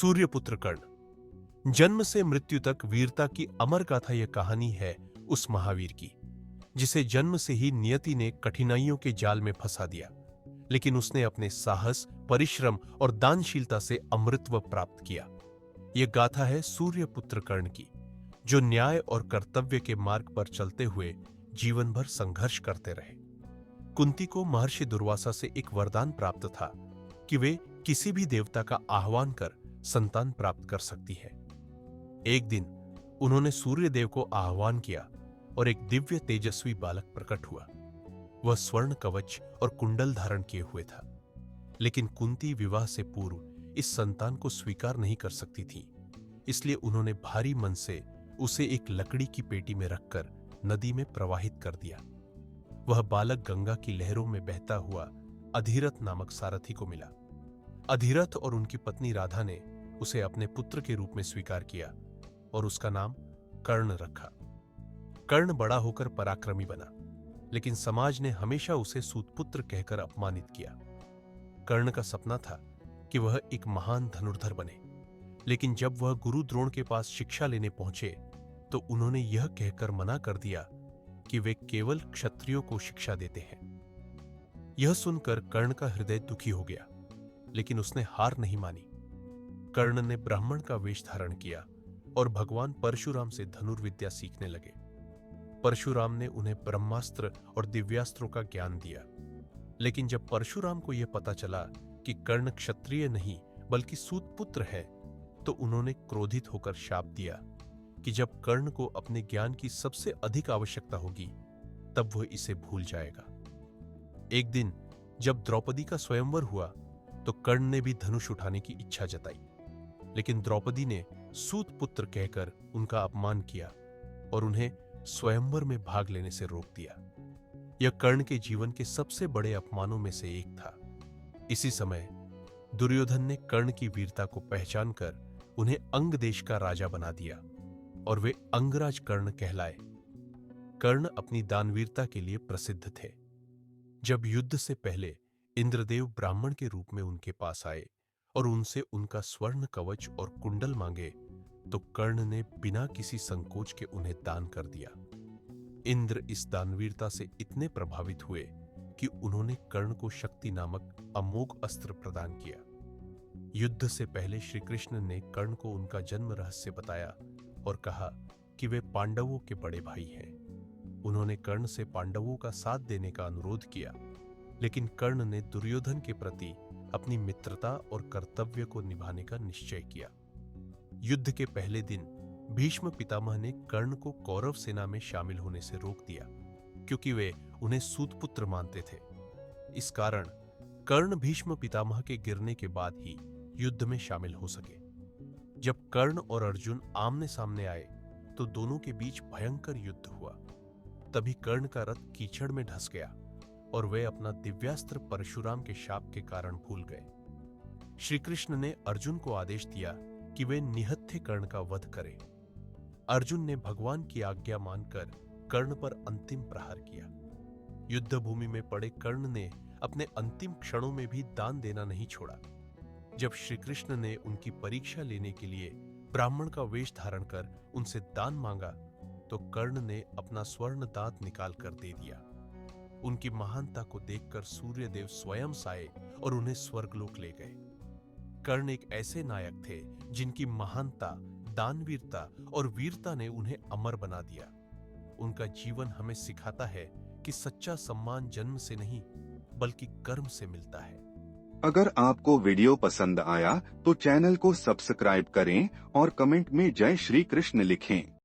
सूर्यपुत्र कर्ण। जन्म से मृत्यु तक वीरता की अमर गाथा यह कहानी है उस महावीर की, जिसे जन्म से ही नियति ने कठिनाइयों के जाल में फंसा दिया, लेकिन उसने अपने साहस, परिश्रम और दानशीलता से अमृतत्व प्राप्त किया। यह गाथा है सूर्यपुत्र कर्ण की, जो न्याय और कर्तव्य के मार्ग पर चलते हुए जीवन भर संघर्ष करते रहे। कुंती को महर्षि दुर्वासा से एक वरदान प्राप्त था कि वे किसी भी देवता का आह्वान कर संतान प्राप्त कर सकती है। एक दिन उन्होंने सूर्यदेव को आह्वान किया और एक दिव्य तेजस्वी बालक प्रकट हुआ। वह स्वर्ण कवच और कुंडल धारण किए हुए था, लेकिन कुंती विवाह से पूर्व इस संतान को स्वीकार नहीं कर सकती थी। इसलिए उन्होंने भारी मन से उसे एक लकड़ी की पेटी में रखकर नदी में प्रवाहित कर दिया। वह बालक गंगा की लहरों में बहता हुआ अधिरथ नामक सारथी को मिला। अधिरथ और उनकी पत्नी राधा ने उसे अपने पुत्र के रूप में स्वीकार किया और उसका नाम कर्ण रखा। कर्ण बड़ा होकर पराक्रमी बना, लेकिन समाज ने हमेशा उसे सूतपुत्र कहकर अपमानित किया। कर्ण का सपना था कि वह एक महान धनुर्धर बने, लेकिन जब वह गुरु द्रोण के पास शिक्षा लेने पहुंचे तो उन्होंने यह कहकर मना कर दिया कि वे केवल क्षत्रियों को शिक्षा देते हैं। यह सुनकर कर्ण का हृदय दुखी हो गया, लेकिन उसने हार नहीं मानी। कर्ण ने ब्राह्मण का वेश धारण किया और भगवान परशुराम से धनुर्विद्या सीखने लगे। परशुराम ने उन्हें ब्रह्मास्त्र और दिव्यास्त्रों का ज्ञान दिया, लेकिन जब परशुराम को यह पता चला कि कर्ण क्षत्रिय नहीं बल्कि सूतपुत्र है, तो उन्होंने क्रोधित होकर शाप दिया कि जब कर्ण को अपने ज्ञान की सबसे अधिक आवश्यकता होगी तब वह इसे भूल जाएगा। एक दिन जब द्रौपदी का स्वयंवर हुआ तो कर्ण ने भी धनुष उठाने की इच्छा जताई, लेकिन द्रौपदी ने सूतपुत्र कहकर उनका अपमान किया और उन्हें स्वयंवर में भाग लेने से रोक दिया। यह कर्ण के जीवन के सबसे बड़े अपमानों में से एक था। इसी समय दुर्योधन ने कर्ण की वीरता को पहचान कर उन्हें अंग देश का राजा बना दिया और वे अंगराज कर्ण कहलाए। कर्ण अपनी दानवीरता के लिए प्रसिद्ध थे। जब युद्ध से पहले इंद्रदेव ब्राह्मण के रूप में उनके पास आए और उनसे उनका स्वर्ण कवच और कुंडल मांगे, तो कर्ण ने बिना किसी संकोच के उन्हें दान कर दिया। इंद्र इस दानवीरता से इतने प्रभावित हुए कि उन्होंने कर्ण को शक्ति नामक अमोघ अस्त्र प्रदान किया। युद्ध से पहले श्री कृष्ण ने कर्ण को उनका जन्म रहस्य बताया और कहा कि वे पांडवों के बड़े भाई हैं। उन्होंने कर्ण से पांडवों का साथ देने का अनुरोध किया, लेकिन कर्ण ने दुर्योधन के प्रति अपनी मित्रता और कर्तव्य को निभाने का निश्चय किया। युद्ध के पहले दिन भीष्म पितामह ने कर्ण को कौरव सेना में शामिल होने से रोक दिया, क्योंकि वे उन्हें सूतपुत्र मानते थे। इस कारण कर्ण भीष्म पितामह के गिरने के बाद ही युद्ध में शामिल हो सके। जब कर्ण और अर्जुन आमने सामने आए तो दोनों के बीच भयंकर युद्ध हुआ। तभी कर्ण का रथ कीचड़ में धंस गया और वे अपना दिव्यास्त्र परशुराम के शाप के कारण भूल गए। श्री कृष्ण ने अर्जुन को आदेश दिया कि वे निहत्थे कर्ण का वध करें। अर्जुन ने भगवान की आज्ञा मानकर कर्ण पर अंतिम प्रहार किया। युद्ध भूमि में पड़े कर्ण ने अपने अंतिम क्षणों में भी दान देना नहीं छोड़ा। जब श्री कृष्ण ने उनकी परीक्षा लेने के लिए ब्राह्मण का वेश धारण कर उनसे दान मांगा, तो कर्ण ने अपना स्वर्ण दांत निकाल कर दे दिया। उनकी महानता को देखकर सूर्यदेव स्वयं आए और उन्हें स्वर्गलोक ले गए। कर्ण एक ऐसे नायक थे जिनकी महानता, दानवीरता और वीरता ने उन्हें अमर बना दिया। उनका जीवन हमें सिखाता है कि सच्चा सम्मान जन्म से नहीं बल्कि कर्म से मिलता है। अगर आपको वीडियो पसंद आया तो चैनल को सब्सक्राइब करें और कमेंट में जय श्री कृष्ण लिखें।